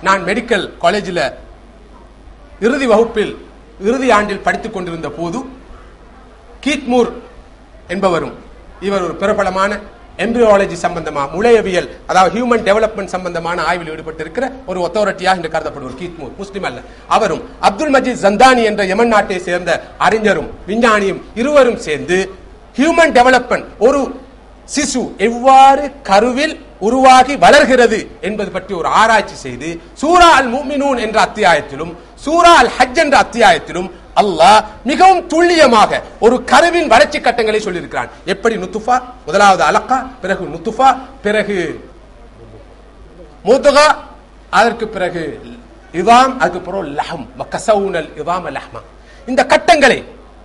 நான் மெடிக்கல் காலேஜில் இறுதி வகுப்பில் இறுதி ஆண்டில் படித்துக் கொண்டிருந்த போது கீத்மூர் என்பவரும், இவர் ஒரு பிரபலமான எம்பிரியாலஜி சம்பந்தமா முளையவியல், அதாவது ஹியூமன் டெவலப்மெண்ட் சம்பந்தமான ஆய்வில் ஈடுபட்டிருக்கிற ஒரு அத்தாரிட்டியாக என்று கருதப்படுவார் கீத்மூர், முஸ்லிம் அல்ல. அவரும் அப்துல் மஜீத் ஜந்தானி என்ற யமன் நாட்டை சேர்ந்த அறிஞரும் விஞ்ஞானியும் இருவரும் சேர்ந்து ஹியூமன் டெவலப்மெண்ட், ஒரு சிசு எவ்வாறு கருவில் உருவாகி வளர்கிறது என்பது பற்றி ஒரு ஆராய்ச்சி செய்து சூரா அல் முஃமினூன் என்ற அத்தியாயத்திலும் சூரா அல் ஹஜ் என்ற அத்தியாயத்திலும் அல்லாஹ் மிகவும் துல்லியமாக ஒரு கருவின் வளர்ச்சி கட்டங்களை சொல்லியிருக்கிறான். எப்படி நுத்துஃபா, முதலாவது அலக்கா, பிறகு நுத்துஃபா, பிறகு முதுகா, அதற்கு பிறகு இதாம், அதுக்கு பிறகு லஹம், வகஸவுனல் இதாம லஹ்மா. இந்த கட்டங்களை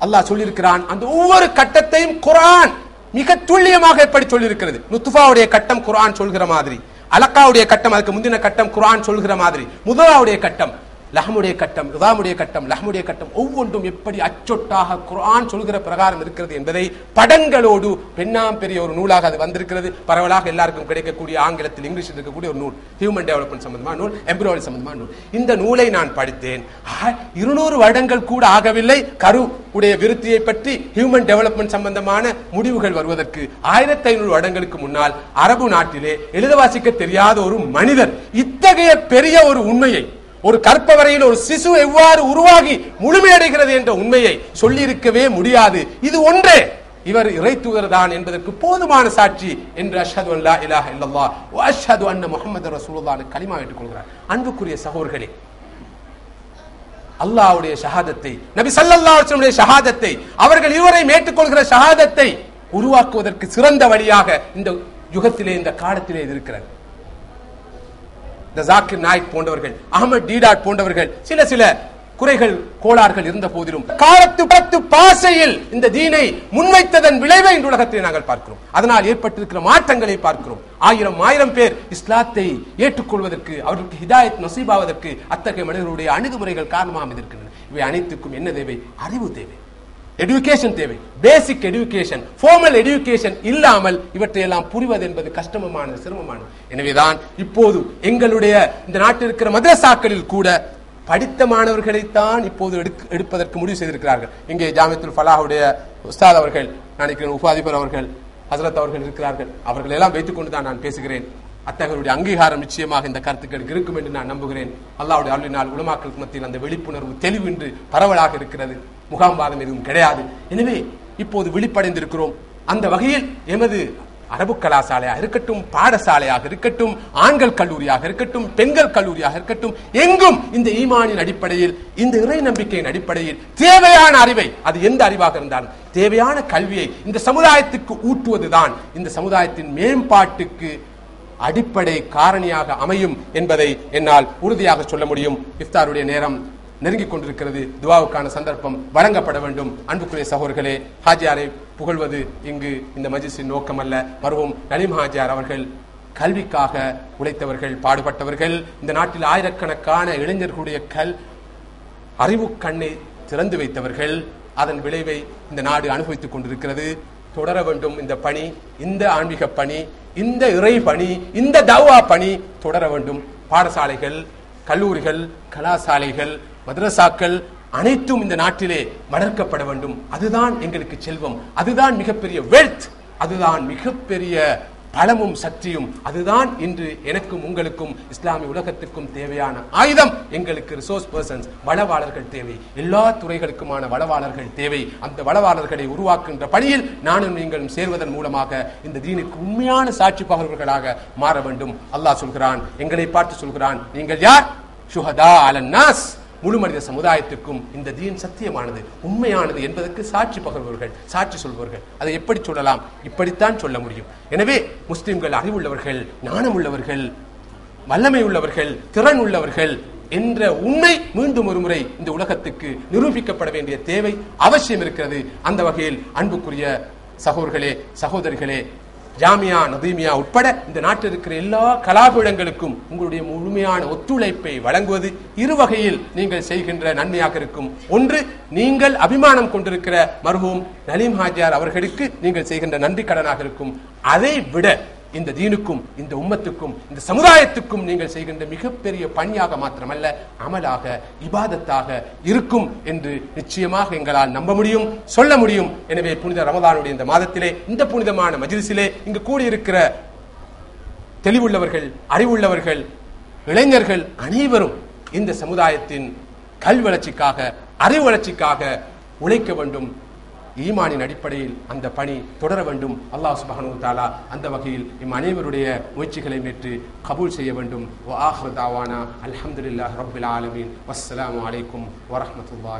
அல்லாஹ் சொல்லியிருக்கிறான். அந்த ஒவ்வொரு கட்டத்தையும் குர்ஆன் மிக துல்லியமாக எப்படி சொல்லியிருக்கிறது. நுத்துஃபாவுடைய கட்டம் குர்ஆன் சொல்கிற மாதிரி, அலக்காவுடைய கட்டம் அதுக்கு முந்தின கட்டம் குர்ஆன் சொல்கிற மாதிரி, முதுகாவுடைய கட்டம், லஹமுடைய கட்டம், இதாமுடைய கட்டம், லஹமுடைய கட்டம் ஒவ்வொன்றும் எப்படி அச்சொட்டாக குர்ஆன் சொல்கிற பிரகாரம் இருக்கிறது என்பதை படங்களோடு பெண்ணாம் பெரிய ஒரு நூலாக அது வந்திருக்கிறது. பரவலாக எல்லாருக்கும் கிடைக்கக்கூடிய ஆங்கிலத்தில் இங்கிலீஷில் இருக்கக்கூடிய ஒரு நூல், ஹியூமன் டெவலப்மெண்ட் சம்பந்தமான நூல், எம்பிரியாலஜி சம்பந்தமான நூல். இந்த நூலை நான் படித்தேன். 200 வருடங்கள் கூட ஆகவில்லை கரு உடைய விருத்தியை பற்றி ஹியூமன் டெவலப்மெண்ட் சம்பந்தமான முடிவுகள் வருவதற்கு. 1500 வருடங்களுக்கு முன்னால் அரபு நாட்டிலே எழுத வாசிக்க தெரியாத ஒரு மனிதர் இத்தகைய பெரிய ஒரு உண்மையை, ஒரு கற்பவரையில் ஒரு சிசு எவ்வாறு உருவாகி முழுமையடைகிறது என்ற உண்மையை சொல்லியிருக்கவே முடியாது. இது ஒன்றே இவர் இறை தூதர் தான் என்பதற்கு போதுமான சாட்சி என்று அஷ்ஹது அன் லா இலாஹ இல்லல்லாஹ் வ அஷ்ஹது அன்ன முஹம்மது ரசூலுல்லாஹ் கலிமா ஏற்றுக் கொள்கிறார். அன்புக்குரிய சகோதரர்களே, அல்லாஹ்வுடைய ஷஹாதத்தை, நபி ஸல்லல்லாஹு அலைஹி வஸல்லம் ஷஹாதத்தை, அவர்கள் இருவரையும் ஏற்றுக்கொள்கிற ஷஹாதத்தை உருவாக்குவதற்கு சிறந்த வழியாக இந்த யுகத்திலே, இந்த காலத்திலே இது இருக்கிறது. ஜாக்கிர் நாயிக் போன்றவர்கள், அகமது டீடாட் போன்றவர்கள் சில குறைகள் கோளாறுகள் இருந்த போதிலும் காலத்து பாசையில் இந்த தீனை முன்வைத்ததன் விளைவை இந்த உலகத்தில் நாங்கள் பார்க்கிறோம். அதனால் ஏற்பட்டிருக்கிற மாற்றங்களை பார்க்கிறோம். ஆயிரம் பேர் இஸ்லாத்தை ஏற்றுக்கொள்வதற்கு, அவர்களுக்கு ஹிதாயத் நசீபாவதற்கு அத்தகைய மனிதர்களுடைய அணுகுமுறைகள் காரணமாக இருக்கின்றன. இவை அனைத்துக்கும் என்ன தேவை? அறிவு தேவை, எடுகேஷன் தேவை. பேசிக் எடுகேஷன், ஃபார்மல் எடுகேஷன் இல்லாமல் இவற்றையெல்லாம் புரிவது என்பது கஷ்டமானது, சிரமமானது. எனவேதான் இப்போது எங்களுடைய இந்த நாட்டில் இருக்கிற மதரசாக்களில் கூட படித்த மாணவர்களைத்தான் இப்போது எடுப்பதற்கு முடிவு செய்திருக்கிறார்கள். இங்கே ஜாமியத்துல் ஃபலாஹுடைய உஸ்தாத் அவர்கள், நினைக்கிறேன் உபாதிபர் அவர்கள், ஹசரத் அவர்கள் இருக்கிறார்கள். அவர்கள் எல்லாம் வைத்துக் கொண்டுதான் நான் பேசுகிறேன். அத்தகைய அங்கீகாரம் நிச்சயமாக இந்த கருத்துக்களுக்கு இருக்கும் என்று நான் நம்புகிறேன். அல்லாஹ்வுடைய அருளினால் உலமாக்களுக்கு மத்தியில் அந்த விழிப்புணர்வு தெளிவின்றி பரவலாக இருக்கிறது. முகாம்வாதம் எதுவும் கிடையாது. எனவே இப்போது விழிப்படைந்திருக்கிறோம். அந்த வகையில் எமது அரபு கலாசாலையாக இருக்கட்டும், பாடசாலையாக இருக்கட்டும், ஆண்கள் கல்லூரியாக இருக்கட்டும், பெண்கள் கல்லூரியாக இருக்கட்டும், எங்கும் இந்த ஈமானின் அடிப்படையில், இந்த இறை நம்பிக்கையின் அடிப்படையில் தேவையான அறிவை, அது எந்த அறிவாக இருந்தாலும் தேவையான கல்வியை இந்த சமுதாயத்துக்கு ஊட்டுவதுதான் இந்த சமுதாயத்தின் மேம்பாட்டுக்கு அடிப்படை காரணியாக அமையும் என்பதை என்னால் உறுதியாக சொல்ல முடியும். இஃப்தாருடைய நேரம் நெருங்கிக் கொண்டிருக்கிறது. துவாவுக்கான சந்தர்ப்பம் வழங்கப்பட வேண்டும். அன்புக்குரிய சகோதரர்களே, ஹாஜியாரை புகழ்வது இங்கு இந்த மஜ்லிஸின் நோக்கம் அல்ல. மருவும் நலீம் ஹாஜியார் அவர்கள் கல்விக்காக உழைத்தவர்கள், பாடுபட்டவர்கள். இந்த நாட்டில் ஆயிரக்கணக்கான இளைஞர்களுடைய அறிவு கண்ணை திறந்து வைத்தவர்கள். அதன் விளைவை இந்த நாடு அனுபவித்துக் கொண்டிருக்கிறது. தொடர வேண்டும் இந்த பணி, இந்த ஆன்மீக பணி, இந்த இறை பணி, இந்த தவா பணி தொடர வேண்டும். பாடசாலைகள், கல்லூரிகள், கலாசாலைகள், மதரசாக்கள் அனைத்தும் இந்த நாட்டிலே வளர்க்கப்பட வேண்டும். அதுதான் எங்களுக்கு செல்வம், அதுதான் மிகப்பெரிய வெல்த், அதுதான் மிகப்பெரிய பலமும் சக்தியும். அதுதான் இன்று எனக்கும் உங்களுக்கும் இஸ்லாமிய உலகத்துக்கும் தேவையான ஆயுதம். எங்களுக்கு ரிசோர்ஸ் பர்சன்ஸ், வளவாளர்கள் தேவை. எல்லா துறைகளுக்குமான வளவாளர்கள் தேவை. அந்த வளவாளர்களை உருவாக்குகின்ற பணியில் நானும் நீங்களும் சேர்வதன் மூலமாக இந்த தீனுக்கு உண்மையான சாட்சி பகர்வர்களாக மாற வேண்டும். அல்லாஹ் சொல்கிறான், எங்களை பார்த்து சொல்கிறான், நீங்கள் யார்? ஷுஹதா அலன் நாஸ், முழு மனித சமுதாயத்துக்கும் இந்த தீன் சத்தியமானது, உண்மையானது என்பதற்கு சாட்சி பகர்வர்கள், சாட்சி சொல்பவர்கள். அதை எப்படி சொல்லலாம்? இப்படித்தான் சொல்ல முடியும். எனவே முஸ்லிம்கள் அறிவுள்ளவர்கள், ஞானம் உள்ளவர்கள், வல்லமை உள்ளவர்கள், திறன் உள்ளவர்கள் என்ற உண்மை மீண்டும் ஒரு முறை இந்த உலகத்துக்கு நிரூபிக்கப்பட வேண்டிய தேவை அவசியம் இருக்கிறது. அந்த வகையில் அன்புக்குரிய சகோதரர்களே, சகோதரிகளே, ஜாமியா நதீமியா உட்பட இந்த நாட்டில் இருக்கிற எல்லா கலாபீடங்களுக்கும் உங்களுடைய முழுமையான ஒத்துழைப்பை வழங்குவது இரு வகையில் நீங்கள் செய்கின்ற நன்மையாக இருக்கும். ஒன்று, நீங்கள் அபிமானம் கொண்டிருக்கிற மர்ஹூம் நலீம் ஹாஜியார் அவர்களுக்கு நீங்கள் செய்கின்ற நன்றி கடனாக இருக்கும். அதை விட இந்த தீனுக்கும் இந்த உம்மத்துக்கும் இந்த சமுதாயத்துக்கும் நீங்கள் செய்கின்ற மிகப்பெரிய பணியாக மாத்திரமல்ல அமலாக இபாதத்தாக இருக்கும் என்று நிச்சயமாக எங்களால் நம்ப முடியும், சொல்ல முடியும். எனவே புனித ரமதானுடைய இந்த மாதத்திலே இந்த புனிதமான மஜ்லிஸிலே இங்கு கூடியிருக்கிற தெளிவுள்ளவர்கள், அறிவுள்ளவர்கள், இளைஞர்கள் அனைவரும் இந்த சமுதாயத்தின் கல்வி வளர்ச்சிக்காக, அறிவு வளர்ச்சிக்காக உழைக்க வேண்டும். ஈமானின் அடிப்படையில் அந்த பணி தொடர வேண்டும். அல்லாஹ் சுப்ஹானஹு வ தஆலா அந்த வகையில் இம் அனைவருடைய முயற்சிகளை ஏற்று கபூல் செய்ய வேண்டும். வ ஆஹிரு தாவானா அல்ஹம்துலில்லாஹி ரப்பில் ஆலமீன். வஸ்ஸலாமு அலைக்கும் வ ரஹ்மத்துல்லாஹி